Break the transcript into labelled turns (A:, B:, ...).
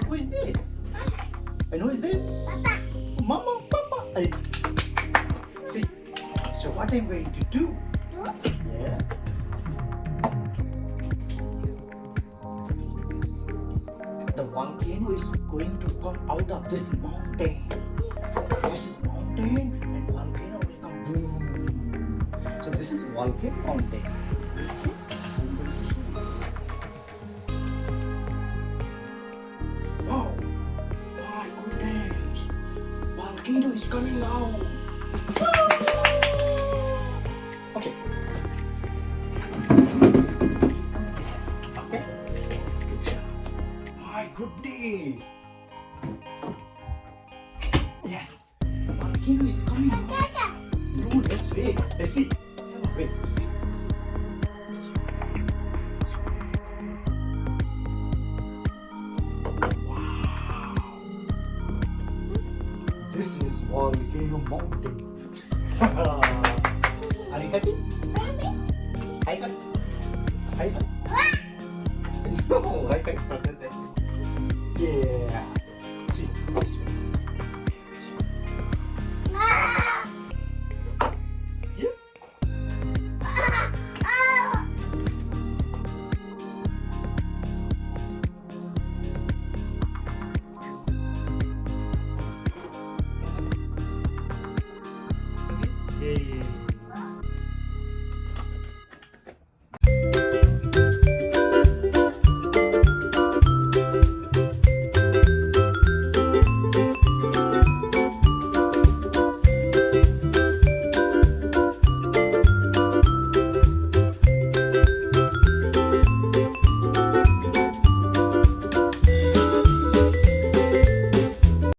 A: Who is this? And who is this?
B: Papa.
A: Mama, Papa. See, so what I'm going to do? Yeah. The volcano is going to come out of this mountain. This is mountain and volcano will come boom. So this is volcano mountain. You see? Oh my goodness! Volcano is coming out. Okay. Okay. My goodness! Yes, the volcano is coming out. No, let's wait. Let's see. Wait. See. This is Volcano Mountain. Are you happy? High five. High five. No, high five for the second. Yeah. See, this way. Yeah. Yeah.